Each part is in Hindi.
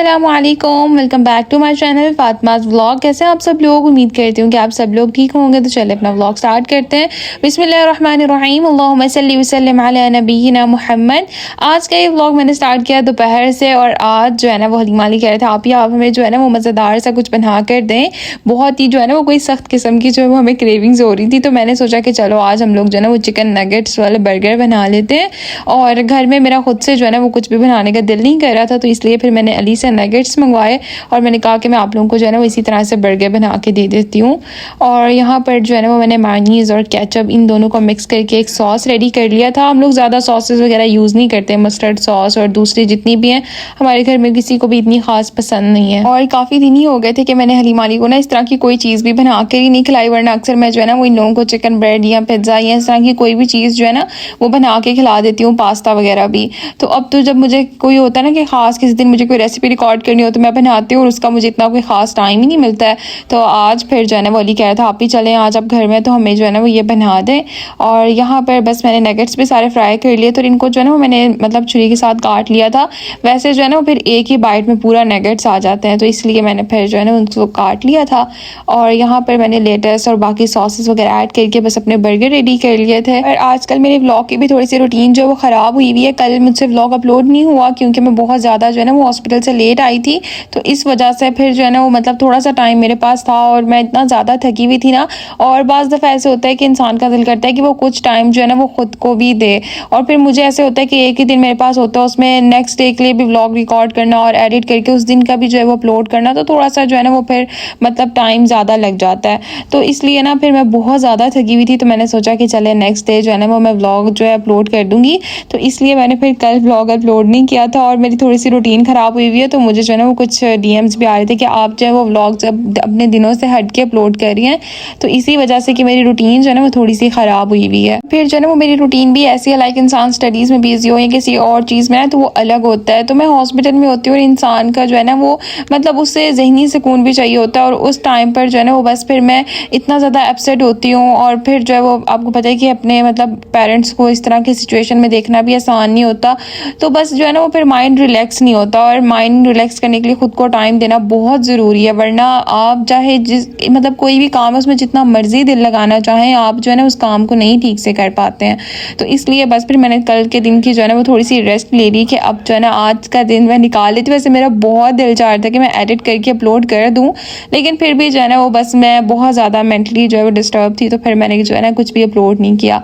अस्सलामुअलैकुम, welcome back to my channel Fatima's vlog. कैसे हैं आप सब लोग? उम्मीद करती हूँ कि आप सब लोग ठीक होंगे। तो चलिए अपना व्लॉग स्टार्ट करते हैं। बिस्मिल्लाहिर्रहमानिर्रहीम, अल्लाहुम्मा सल्ली वसल्लिम अला नबीना मुहम्मद। आज का ये व्लॉग मैंने स्टार्ट किया दोपहर से, और आज जो है ना वो हलीमा अली कह रहे थे आप हमें जो है ना वो मज़ेदार सा कुछ बना कर दें। बहुत ही जो है ना वो कोई सख्त किस्म की जो है वो हमें क्रेविंग्स हो रही थी, तो मैंने सोचा कि चलो आज हम लोग जो है ना वो चिकन नगेट्स वाले बर्गर बना लेते हैं। और घर में मेरा खुद से जो है ना वो कुछ भी बनाने का दिल नहीं कर रहा था, तो इसलिए फिर मैंने अली से नगेट्स मंगवाए और मैंने कहा कि मैं आप लोगों को जो है ना वो इसी तरह से बर्गर बना के दे देती हूँ। और यहाँ पर जो है ना वो मैंने मायोनीज़ और केचप इन दोनों को मिक्स करके एक सॉस रेडी कर लिया था। हम लोग ज़्यादा सॉसेस वगैरह यूज़ नहीं करते, मस्टर्ड सॉस और दूसरी जितनी भी हैं हमारे घर में किसी को भी इतनी ख़ास पसंद नहीं है। और काफ़ी दिन ही हो गए थे कि मैंने हलीमा अली को ना इस तरह की कोई चीज़ भी बना कर ही नहीं खिलाई, वरना अक्सर मैं जो है ना वो इन लोगों को चिकन ब्रेड या पिज़्ज़ा या इस तरह की कोई भी चीज़ जो है ना वो बना के खिला देती हूँ, पास्ता वगैरह भी। तो अब तो जब मुझे कोई होता है ना कि ख़ास किसी दिन मुझे कोई रेसिपी रिकॉर्ड करनी हो तो मैं बनाती हूँ, और उसका मुझे इतना कोई ख़ास टाइम ही नहीं मिलता है। तो आज फिर जो है ना वो अली कह रहा था आप ही चलें आज आप घर में, तो हमें जो है ना वो ये बना दें। और यहाँ पर बस मैंने नगेट्स भी सारे फ्राई कर लिए, तो इनको जो है ना वो मैंने मतलब छुरी के साथ काट लिया था। वैसे जो है ना वो फिर एक ही बाइट में पूरा नगेट्स आ जाते हैं, तो इसलिए मैंने फिर जो है ना उनको काट लिया था। और यहाँ पर मैंने लेटस और बाकी सॉसेस वगैरह ऐड करके बस अपने बर्गर रेडी कर लिए थे। और आजकल मेरे व्लॉग की भी थोड़ी सी रूटीन जो है वो ख़राब हुई हुई है। कल मुझसे व्लॉग अपलोड नहीं हुआ क्योंकि मैं बहुत ज़्यादा जो है ना वो हॉस्पिटल से लेट आई थी, तो इस वजह से फिर जो है ना वो मतलब थोड़ा सा टाइम मेरे पास था और मैं इतना ज़्यादा थकी हुई थी ना। और बाज़ दफ़ा ऐसे होता है कि इंसान का दिल करता है कि वो कुछ टाइम जो है ना वो ख़ुद को भी दे, और फिर मुझे ऐसे होता है कि एक ही दिन मेरे पास होता है, उसमें नेक्स्ट डे के लिए भी व्लॉग रिकॉर्ड करना और एडिट करके उस दिन का भी जो है वो अपलोड करना, तो थोड़ा सा जो है ना वो फिर मतलब टाइम ज़्यादा लग जाता है। तो इसलिए ना फिर मैं बहुत ज़्यादा थकी हुई थी, तो मैंने सोचा कि चले नेक्स्ट डे जो है ना वो मैं व्लॉग जो है अपलोड कर दूँगी। तो इसलिए मैंने फिर कल व्लॉग अपलोड नहीं किया था, और मेरी थोड़ी सी रूटीन ख़राब हुई है, तो मुझे जो है ना वो कुछ डीएम्स भी आ रहे थे कि आप जो है वो व्लॉग जब अपने दिनों से हट के अपलोड कर रही हैं, तो इसी वजह से कि मेरी रूटीन जो है ना वो थोड़ी सी ख़राब हुई है। फिर जो है ना वो मेरी रूटीन भी ऐसी है, लाइक इंसान स्टडीज़ में बिजी हो या किसी और चीज़ में है तो वो अलग होता है। तो मैं हॉस्पिटल में होती हूँ और इंसान का जो है ना वो मतलब उससे ज़हनी सुकून भी चाहिए होता है, और उस टाइम पर जो है ना वो बस फिर मैं इतना ज़्यादा अपसेट होती हूँ। और फिर जो है वो आपको पता है कि अपने मतलब पेरेंट्स को इस तरह की सिचुएशन में देखना भी आसान नहीं होता, तो बस जो है ना वो फिर माइंड रिलैक्स नहीं होता, और माइंड रिलैक्स करने के लिए खुद को टाइम देना बहुत ज़रूरी है। वरना आप चाहे जिस मतलब कोई भी काम है उसमें जितना मर्जी दिल लगाना चाहें, आप जो है ना उस काम को नहीं ठीक से कर पाते हैं। तो इसलिए बस फिर मैंने कल के दिन की जो है ना वो थोड़ी सी रेस्ट ले ली कि अब जो है ना आज का दिन मैं निकाल लेती। वैसे मेरा बहुत दिल चाह रहा था कि मैं एडिट करके अपलोड कर दूँ, लेकिन फिर भी जो है ना वो बस मैं बहुत ज़्यादा मेंटली जो है वो डिस्टर्ब थी, तो फिर मैंने जो है ना कुछ भी अपलोड नहीं किया।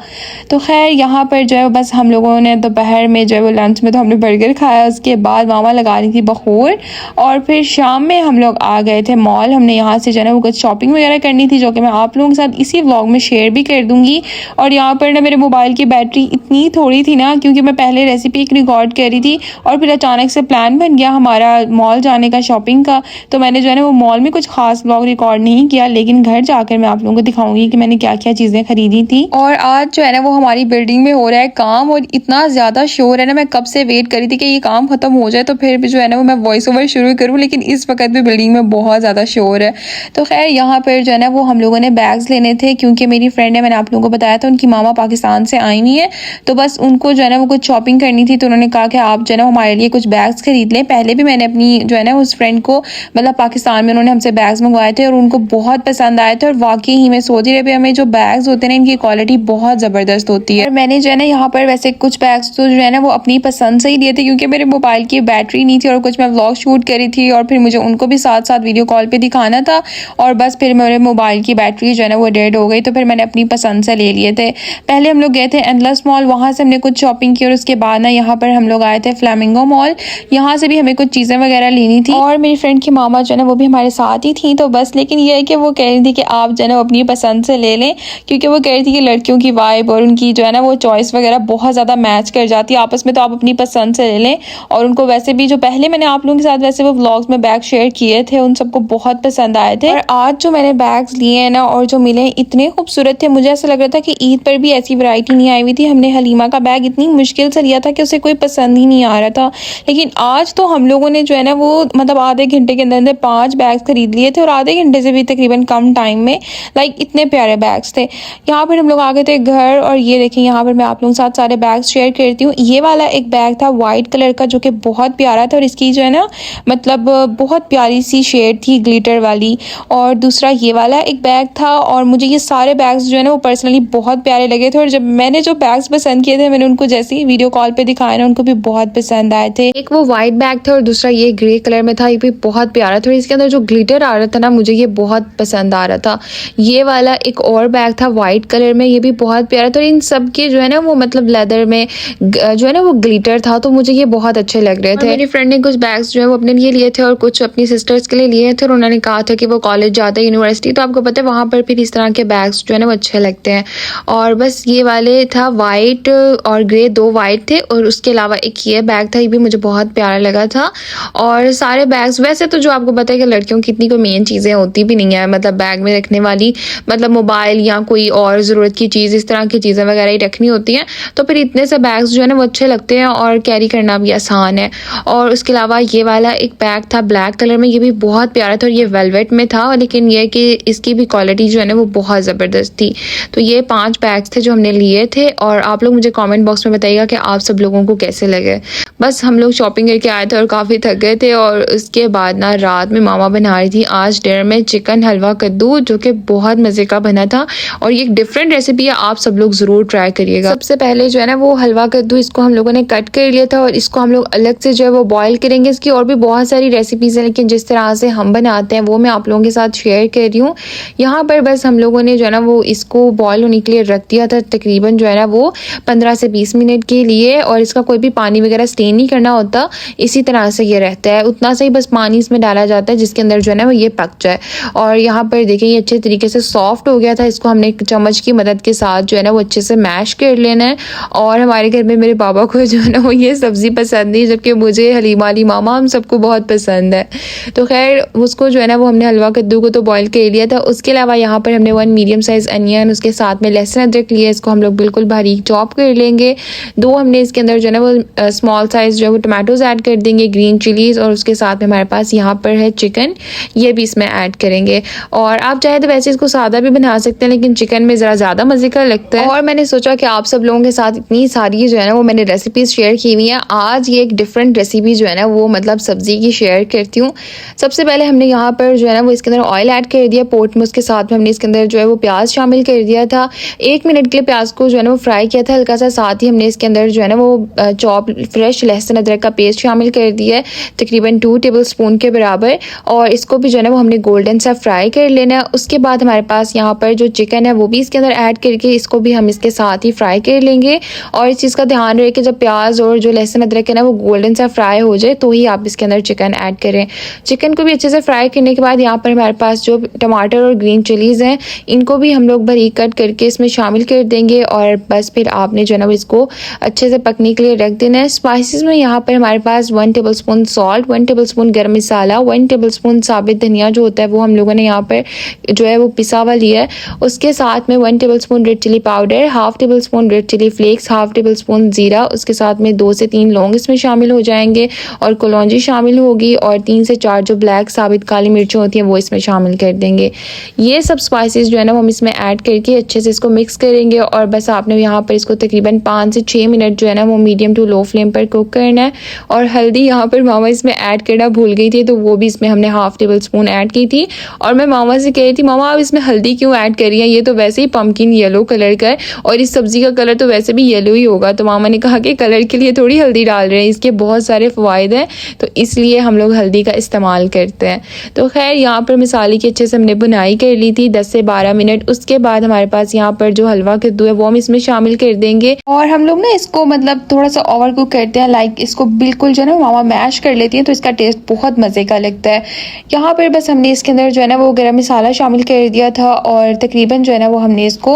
तो खैर यहाँ पर जो है बस हम लोगों ने दोपहर में जो है वो लंच में तो हमने बर्गर खाया, उसके बाद मामा लगा रही थी बखूर, और फिर शाम में हम लोग आ गए थे मॉल। हमने यहाँ से जो है ना वो कुछ शॉपिंग वगैरह करनी थी, जो कि मैं आप लोगों के साथ इसी व्लॉग में शेयर भी कर दूँगी। और यहाँ पर ना मेरे मोबाइल की बैटरी इतनी थोड़ी थी ना, क्योंकि मैं पहले रेसिपी एक रिकॉर्ड कर रही थी और फिर अचानक से प्लान बन गया हमारा मॉल जाने का, शॉपिंग का, तो मैंने जो है ना वो मॉल में कुछ खास व्लॉग रिकॉर्ड नहीं किया, लेकिन घर जाकर मैं आप लोगों को दिखाऊंगी कि मैंने क्या क्या चीज़ें खरीदी थी। और आज जो है ना वो हमारी बिल्डिंग में हो रहा है काम, और इतना ज़्यादा शोर है ना, मैं कब से वेट करी थी कि ये काम ख़त्म हो जाए तो फिर भी जो है ना वो मैं वॉइस ओवर शुरू करूँ, लेकिन इस वक्त भी बिल्डिंग में बहुत ज़्यादा शोर है। तो खैर यहाँ पर जो है ना वो हम लोगों ने बैग्स लेने थे, क्योंकि मेरी फ्रेंड है, मैंने आप लोगों को बताया था उनकी मामा पाकिस्तान से आई हुई है, तो बस उनको जो है ना वो कुछ शॉपिंग करनी थी, तो उन्होंने कहा कि आप जो है ना हमारे लिए कुछ बैग्स खरीद लें। पहले भी मैंने अपनी जो है ना उस फ्रेंड को मतलब पाकिस्तान में उन्होंने हमसे बैग्स मंगवाए थे और उनको बहुत पसंद आए थे, और वाकई ही में सऊदी अरेबिया में जो बैग्स होते हैं ना इनकी क्वालिटी बहुत ज़बरदस्त होती है। और मैंने जो है ना यहाँ पर वैसे कुछ बैग्स तो जो है ना वो अपनी पसंद से ही लिए थे, क्योंकि मेरे मोबाइल की बैटरी नहीं थी और कुछ मैं व्लॉग शूट करी थी, और फिर मुझे उनको भी साथ साथ वीडियो कॉल पे दिखाना था, और बस फिर मेरे मोबाइल की बैटरी जो है ना वो डेड हो गई, तो फिर मैंने अपनी पसंद से ले लिए थे। पहले हम लोग गए थे एंडलेस मॉल, वहाँ से हमने कुछ शॉपिंग की, और उसके बाद ना यहाँ पर हम लोग आए थे फ्लेमिंगो मॉल, यहाँ से भी हमें कुछ चीज़ें वगैरह लेनी थी। और मेरी फ्रेंड की मामा जो है ना वो भी हमारे साथ ही थी, तो बस लेकिन ये है कि वो कह रही थी कि आप जो है ना अपनी पसंद से ले लें, क्योंकि वो कह रही थी कि लड़कियों की वाइब और उनकी जो है ना वो चॉइस वगैरह बहुत ज़्यादा मैच कर जाती है आपस में, तो आप अपनी पसंद से ले लें। और उनको वैसे भी जो पहले मैंने आप लोगों के साथ वैसे वो व्लॉग्स में बैग शेयर किए थे उन सबको बहुत पसंद आए थे, और आज जो मैंने बैग्स लिए हैं ना और जो मिले इतने खूबसूरत थे, मुझे ऐसा लग रहा था कि ईद पर भी ऐसी वैरायटी नहीं आई हुई थी। हमने हलीमा का बैग इतनी मुश्किल से लिया था कि उसे कोई पसंद ही नहीं आ रहा था, लेकिन आज तो हम लोगों ने जो है ना वो मतलब आधे घंटे के अंदर 5 बैग्स खरीद लिए थे, और आधे घंटे से भी तकरीबन कम टाइम में, लाइक इतने प्यारे बैग्स थे। यहाँ पर हम लोग आ गए थे घर, और ये देखें यहाँ पर मैं आप लोगों के साथ सारे बैग्स शेयर करती हूँ। ये वाला एक बैग था वाइट कलर का जो कि बहुत प्यारा था, और इसकी जो है है ना मतलब बहुत प्यारी सी शेड थी ग्लिटर वाली। और दूसरा ये वाला एक बैग था और मुझे ये सारे बैग्स जो है ना वो पर्सनली बहुत प्यारे लगे थे। और जब मैंने जो बैग्स पसंद किए थे मैंने उनको जैसे ही वीडियो कॉल पे दिखाया ना उनको भी बहुत पसंद आए थे। एक वो वाइट बैग था और दूसरा ये ग्रे कलर में था, ये भी बहुत प्यारा था। और इसके अंदर जो ग्लिटर आ रहा था ना मुझे ये बहुत पसंद आ रहा था। ये वाला एक और बैग था वाइट कलर में, ये भी बहुत प्यारा था। और इन सब के जो है ना वो मतलब लेदर में जो है ना वो ग्लिटर था, तो मुझे ये बहुत अच्छे लग रहे थे। मेरी फ्रेंड ने कुछ बैग्स जो है वो अपने लिए लिए थे और कुछ अपनी सिस्टर्स के लिए लिए थे। और उन्होंने कहा था कि वो कॉलेज जाते हैं यूनिवर्सिटी, तो आपको पता है वहाँ पर फिर इस तरह के बैग्स जो है ना वो अच्छे लगते हैं। और बस ये वाले था वाइट और ग्रे, दो वाइट थे और उसके अलावा एक ये बैग था, ये भी मुझे बहुत प्यारा लगा था। और सारे बैग्स वैसे तो जो आपको पता है कि लड़कियों की इतनी कोई मेन चीज़ें होती भी नहीं है मतलब बैग में रखने वाली, मतलब मोबाइल या कोई और ज़रूरत की चीज़ इस तरह की चीज़ें वगैरह ही रखनी होती हैं, तो फिर इतने से बैग्स जो है ना वो अच्छे लगते हैं और कैरी करना भी आसान है। और उसके अलावा ये वाला एक बैग था ब्लैक कलर में, ये भी बहुत प्यारा था और ये वेलवेट में था, लेकिन ये कि इसकी भी क्वालिटी जो है ना वो बहुत ज़बरदस्त थी। तो ये 5 बैग्स थे जो हमने लिए थे और आप लोग मुझे कमेंट बॉक्स में बताइएगा कि आप सब लोगों को कैसे लगे। बस हम लोग शॉपिंग करके आए थे और काफ़ी थक गए थे। और उसके बाद ना रात में मामा बना रही थी आज डिनर में चिकन हलवा कद्दू, जो कि बहुत मज़े का बना था। और ये एक डिफरेंट रेसिपी है, आप सब लोग ज़रूर ट्राई करिएगा। सबसे पहले जो है ना वो हलवा कद्दू इसको हम लोगों ने कट कर लिया था और इसको हम लोग अलग से जो है वो बॉईल करेंगे। इसकी और भी बहुत सारी रेसिपीज़ हैं, लेकिन जिस तरह से हम बनाते हैं वो मैं आप लोगों के साथ शेयर कर रही हूँ। यहाँ पर बस हम लोगों ने जो है ना वो इसको बॉईल होने के लिए रख दिया था तकरीबन जो है ना वो 15 से 20 मिनट के लिए। और इसका कोई भी पानी वगैरह स्टेन नहीं करना होता, इसी तरह से ये रहता है, उतना सा ही बस पानी इसमें डाला जाता है जिसके अंदर जो है ना वो ये पक जाए। और यहाँ पर देखिए ये अच्छे तरीके से सॉफ्ट हो गया था, इसको हमने एक चम्मच की मदद के साथ जो है ना वो अच्छे से मैश कर लेना है। और हमारे घर में मेरे पापा को जो है ना वो ये सब्ज़ी पसंद नहीं, जबकि मुझे हलीमा अली मामा हम सबको बहुत पसंद है। तो खैर उसको जो है ना वो हमने हलवा कद्दू को तो बॉईल कर लिया था। उसके अलावा यहाँ पर हमने 1 मीडियम साइज़ अनियन, उसके साथ में लहसुन अदरक लिया, इसको हम लोग बिल्कुल बारीक चॉप कर लेंगे। 2 हमने इसके अंदर जो है ना वो स्मॉल साइज़ जो है वो टमाटोज़ ऐड कर देंगे, ग्रीन चिलीज़, और उसके साथ में हमारे पास यहाँ पर है चिकन, ये भी इसमें ऐड करेंगे। और आप चाहे तो वैसे इसको सादा भी बना सकते हैं, लेकिन चिकन में ज़रा ज़्यादा मज़े का लगता है। और मैंने सोचा कि आप सब लोगों के साथ इतनी सारी जो है ना वो मैंने रेसिपीज़ शेयर की हुई हैं, आज ये एक डिफरेंट रेसिपी जो है ना वो मतलब सब्ज़ी की शेयर करती हूँ। सबसे पहले हमने यहाँ पर जो है ना वो इसके अंदर ऑयल ऐड कर दिया पोट में, उसके साथ में हमने इसके अंदर जो है वो प्याज शामिल कर दिया था। 1 मिनट के लिए प्याज को जो है ना वो फ्राई किया था हल्का सा, साथ ही हमने इसके अंदर जो है ना वो चॉप फ्रेश लहसुन अदरक का पेस्ट शामिल कर दिया है तकरीबन 2 टेबल स्पून के बराबर। और इसको भी जो है ना वो हमने गोल्डन सा फ्राई कर लेना है। उसके बाद हमारे पास यहाँ पर जो चिकन है वो भी इसके अंदर ऐड करके इसको भी हम इसके साथ ही फ्राई कर लेंगे। और इस चीज़ का ध्यान रहे कि जब प्याज और जो लहसुन अदरक है ना वो गोल्डन सा फ्राई हो जाए तो ही आप इसके अंदर चिकन ऐड करें। चिकन को भी अच्छे से फ्राई करने के बाद यहाँ पर हमारे पास जो टमाटर और ग्रीन चिलीज़ हैं इनको भी हम लोग बारीक कट करके इसमें शामिल कर देंगे। और बस फिर आपने जो है ना इसको अच्छे से पकने के लिए रख देना है। स्पाइसेस में यहाँ पर हमारे पास 1 table spoon salt, 1 table spoon गर्म मसाला, 1 टेबल स्पून साबित धनिया जो होता है वो हम लोगों ने यहाँ पर जो है वो पिसा हुआ लिया है। उसके साथ में 1 tablespoon red chilli powder, half tablespoon red chilli flakes, half tablespoon ज़ीरा, उसके साथ में 2 से 3 लौंग इसमें शामिल हो जाएंगे और कलौंजी शामिल होगी, और 3 से 4 जो ब्लैक साबित काली मिर्चें होती हैं वो इसमें शामिल कर देंगे। ये सब स्पाइसेस जो है ना हम इसमें ऐड करके अच्छे से इसको मिक्स करेंगे। और बस आपने यहाँ पर इसको तकरीबन 5 से 6 मिनट जो है ना वो मीडियम टू लो फ्लेम पर कुक करना है। और हल्दी यहाँ पर मामा इसमें ऐड करना भूल गई थी, तो वो भी इसमें हमने हाफ टेबल स्पून ऐड की थी। और मैं मामा से कह रही थी मामा आप इसमें हल्दी क्यों ऐड कर रही हैं, ये तो वैसे ही पम्पकिन येलो कलर का है और इस सब्ज़ी का कलर तो वैसे भी येलो ही होगा। तो मामा ने कहा कि कलर के लिए थोड़ी हल्दी डाल रहे हैं, इसके बहुत सारे फ़वाइद हैं तो इसलिए हम लोग हल्दी का इस्तेमाल करते हैं। तो खैर यहाँ पर मसाले की अच्छे से हमने बुनाई कर ली थी 10 से 12 मिनट। उसके बाद हमारे पास यहाँ पर जो हलवा कद्दू है वो हम इसमें शामिल कर देंगे। और हम लोग ना इसको मतलब थोड़ा सा ओवर कुक करते हैं, लाइक इसको बिल्कुल जो है ना मामा मैश कर लेती हैं, तो इसका टेस्ट बहुत मज़े का लगता है। यहाँ पर बस हमने इसके अंदर जो है ना वो गरम मसाला शामिल कर दिया था और तकरीबन जो है ना वो हमने इसको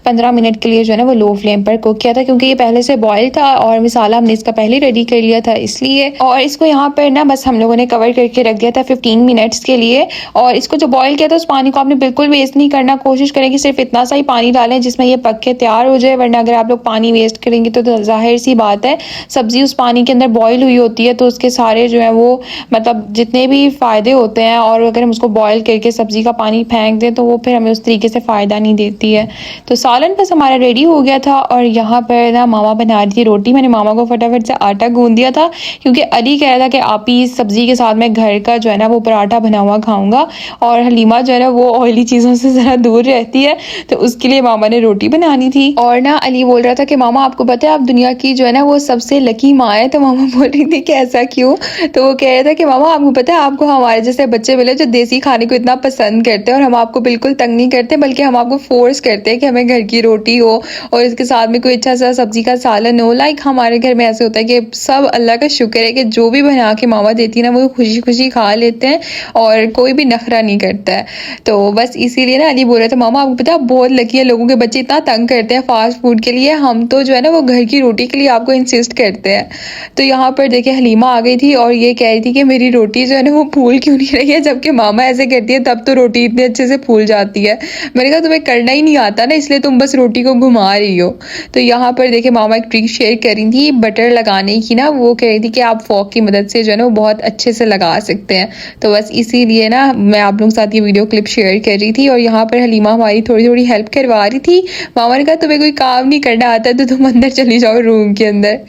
15 मिनट के लिए जो है ना वो लो फ्लेम पर कुक किया था, क्योंकि ये पहले से बॉयल था और मसाला हमने इसका पहले रेडी कर लिया था इसलिए। और इसको यहाँ पर ना बस हम लोगों ने कवर करके रख दिया था 15 मिनट्स के लिए। और इसको जो बॉयल किया था उस पानी को आपने बिल्कुल वेस्ट नहीं करना, कोशिश करें कि सिर्फ इतना सा ही पानी डालें जिसमें ये पक के तैयार हो जाए, वरना अगर आप लोग पानी वेस्ट करेंगे तो जाहिर सी बात है सब्ज़ी उस पानी के अंदर बॉयल हुई होती है तो उसके सारे जो है वो मतलब जितने भी फ़ायदे होते हैं, और अगर हम उसको बॉयल करके सब्ज़ी का पानी फेंक दें तो वो फिर हमें उस तरीके से फ़ायदा नहीं देती है। तो सालन बस हमारा रेडी हो गया था। और यहाँ पर ना मामा बना रही थी रोटी, मैंने मामा को फटाफट से आटा गूंद दिया था क्योंकि अली कह कहा था कि आप ही इस सब्ज़ी के साथ मैं घर का जो है ना वो पराठा बना हुआ खाऊंगा, और हलीमा जो है ना वो ऑयली चीज़ों से ज़रा दूर रहती है, तो उसके लिए मामा ने रोटी बनानी थी। और ना अली बोल रहा था कि मामा आपको पता है आप दुनिया की जो है ना वो सबसे लकी माँ है। तो मामा बोल रही थी कि ऐसा क्यों? तो वो कह रहा था कि मामा आपको पता है आपको हमारे जैसे बच्चे मिले जो देसी खाने को इतना पसंद करते हैं, और हम आपको बिल्कुल तंग नहीं करते, बल्कि हम आपको फोर्स करते हैं कि हमें घर की रोटी हो और इसके साथ में कोई अच्छा सा सब्जी का सालन हो। लाइक हमारे घर में ऐसे होता है कि सब अल्लाह का शुक्र है कि जो भी बना के मामा देती है ना वो खुशी खुशी खा लेते हैं और कोई भी नखरा नहीं करता है। तो बस इसीलिए ना अली बोल रहा था मामा आपको पता है बहुत लकी है, लोगों के बच्चे इतना तंग करते हैं फास्ट फूड के लिए, हम तो जो है ना वो घर की रोटी के लिए आपको इंसिस्ट करते हैं। तो यहाँ पर देखिए हलीमा आ गई थी और ये कह रही थी कि मेरी रोटी जो है ना वो फूल क्यों नहीं रही है, जबकि मामा ऐसे करती है तब तो रोटी इतने अच्छे से फूल जाती है। मैंने कहा तुम्हें करना ही नहीं आता ना, इसलिए तुम बस रोटी को घुमा रही हो। तो यहाँ पर देखिए मामा एक ट्रिक शेयर कर रही थी बटर लगाने की ना, वो कह रही थी कि आप फॉक की मदद से जो है ना वो बहुत अच्छे से लगा सकते हैं। तो बस इसीलिए ना मैं आप लोगों के साथ ये वीडियो क्लिप शेयर कर रही थी, और यहाँ पर हलीमा हमारी थोड़ी थोड़ी हेल्प करवा रही थी। मामा ने कहा तुम्हें कोई काम नहीं करना आता तो तुम अंदर चली जाओ रूम के अंदर।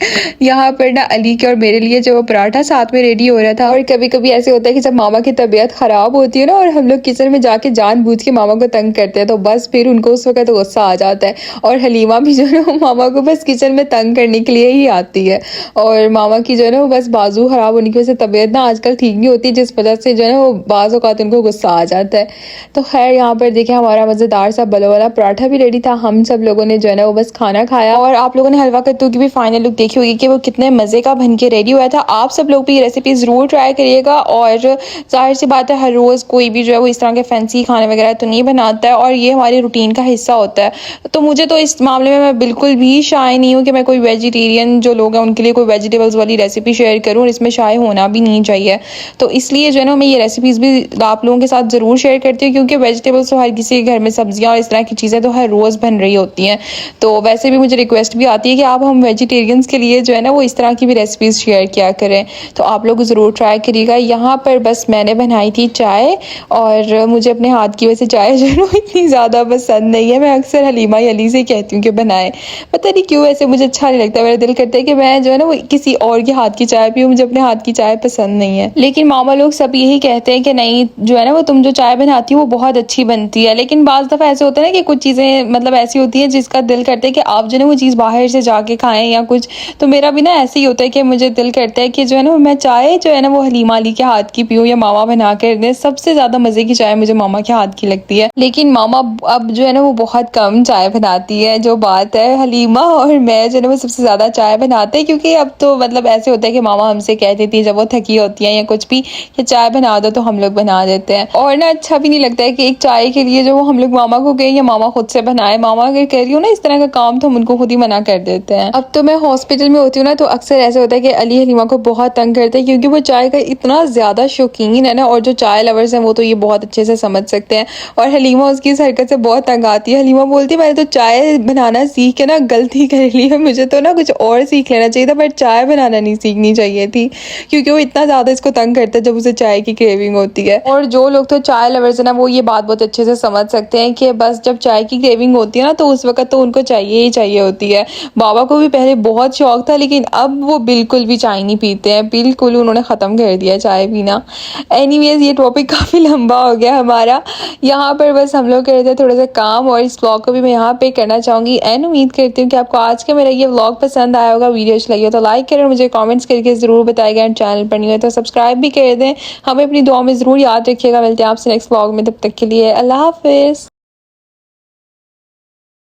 यहाँ पर ना अली के और मेरे लिए जो पराठा साथ में रेडी हो रहा था। और कभी कभी ऐसे होता है कि जब मामा की तबीयत खराब होती है ना और हम लोग किचन में जाके जानबूझ के मामा को तंग करते हैं, तो बस फिर उनको उस वक्त गुस्सा आ जाता है। और हलीमा भी जो है वो मामा को बस किचन में तंग करने के लिए ही आती है, और मामा की जो है ना वो बस बाजू खराब होने की वजह से तबीयत ना आजकल ठीक नहीं होती, जिस वजह से जो है ना वो बाज़ औक़ात उनको गुस्सा आ जाता है। तो खैर यहाँ पर देखिए हमारा मज़ेदार सा बलो वाला पराठा भी रेडी था, हम सब लोगों ने जो है ना वो बस खाना खाया। और आप लोगों ने हलवा कद्दू की भी फाइनल लुक देखी होगी कि वो कितने मज़े का बन के रेडी हुआ था। आप सब लोग भी ये रेसिपी ज़रूर ट्राई करिएगा, और ज़ाहिर सी बात है हर रोज़ कोई भी जो है वो इस तरह के फैंसी खाने वगैरह तो नहीं बनाता है, और ये हमारी रूटीन का हिस्सा होता है। तो मुझे तो इस मामले में मैं बिल्कुल भी शाय नहीं हूँ कि मैं कोई वेजिटेरियन जो लोग हैं उनके लिए कोई वेजिटेबल्स वाली रेसिपी शेयर करूँ, और इसमें शाय होना भी नहीं चाहिए। तो इसलिए जो है ना मैं ये रेसिपीज़ भी आप लोगों के साथ ज़रूर शेयर करती हूँ, क्योंकि वेजिटेबल्स तो हर किसी के घर में सब्जियाँ और इस तरह की चीज़ें तो हर रोज़ बन रही होती हैं। तो वैसे भी मुझे रिक्वेस्ट भी आती है कि आप हम वेजिटेरियंस के लिए जो है ना वो इस तरह की भी रेसिपीज़ शेयर किया करें, तो आप लोग ज़रूर ट्राई करिएगा। यहाँ पर बस मैंने बनाई थी चाय, और मुझे अपने हाथ की वैसे चाय जो है ना इतनी ज़्यादा पसंद नहीं है। मैं अक्सर हलीमा या अली से कहती हूँ कि बनाए, पता नहीं क्यों ऐसे मुझे अच्छा नहीं लगता। मेरा दिल करता है कि मैं जो है ना वो किसी और के हाथ की चाय पीऊँ, मुझे अपने हाथ की चाय पसंद नहीं है। लेकिन मामा लोग सब यही कहते हैं कि नहीं जो है ना वो तुम जो चाय बनाती हो वो बहुत अच्छी बनती है। लेकिन बाज़ दफ़ा ऐसे होता है ना कि कुछ चीज़ें मतलब ऐसी होती है जिसका दिल करता है कि आप जो है वो चीज़ बाहर से जाके खाएं या कुछ। तो मेरा भी ना ऐसे ही होता है कि मुझे दिल करता है कि जो है ना मैं चाय जो है ना वो हलीमा अली के हाथ की पीऊँ या मामा बना कर दें। सबसे ज़्यादा मज़े की चाय मुझे मामा के हाथ की लगती है। लेकिन मामा अब जो है ना वो बहुत कम चाय बनाती है। जो बात है हलीमा और मैं जो है ना वो सबसे ज़्यादा चाय बनाते हैं, क्योंकि अब तो मतलब ऐसे होता है कि मामा हमसे कह देती है जब वो थकी होती है या कुछ भी कि चाय बना दो, तो हम लोग बना देते हैं। और ना अच्छा भी नहीं लगता है कि एक चाय के लिए जो वो हम लोग मामा को कहें या मामा खुद से बनाए। मामा अगर कह रही हो ना इस तरह का काम तो हम उनको खुद ही मना कर देते हैं। अब तो मैं हॉस्पिटल में होती हूँ ना, तो अक्सर ऐसा होता है कि अली हलीमा को बहुत तंग करते हैं, क्योंकि वो चाय का इतना ज़्यादा शौकीन है ना, और जो चाय लवर्स हैं वो तो ये बहुत अच्छे से समझ सकते हैं। और हलीमा उसकी इस हरकत से बहुत तंग आती है। हलीमा बोलती है मैंने तो चाय बनाना सीख के ना गलती कर ली है, मुझे तो ना कुछ और सीख लेना चाहिए था, पर चाय बनाना नहीं सीखनी चाहिए थी, क्योंकि वो इतना ज़्यादा इसको तंग करता है जब उसे चाय की क्रेविंग होती है। और जो लोग तो चाय लवर्स है ना वो ये बात बहुत अच्छे से समझ सकते हैं कि बस जब चाय की क्रेविंग होती है ना तो उस वक्त तो उनको चाहिए ही चाहिए होती है। बाबा को भी पहले बहुत शौक था, लेकिन अब वो बिल्कुल भी चाय नहीं पीते हैं, बिल्कुल उन्होंने ख़त्म कर दिया चाय पीना। एनीवेज ये टॉपिक काफ़ी लंबा हो गया हमारा। यहाँ पर बस हम लोग कर रहे थे थोड़ा सा काम, और इस व्लॉग को भी मैं यहाँ पे करना चाहूँगी एंड। उम्मीद करती हूँ कि आपको आज का मेरा ये व्लॉग पसंद आया होगा। वीडियो अच्छी लगी हो तो लाइक करें, मुझे कमेंट्स करके ज़रूर बताइएगा, एंड चैनल पर नहीं है तो सब्सक्राइब भी कर दें। हमें अपनी दुआ में ज़रूर याद रखिएगा। मिलते हैं आपसे नेक्स्ट व्लॉग में, तब तक के लिए अल्लाह हाफिज़।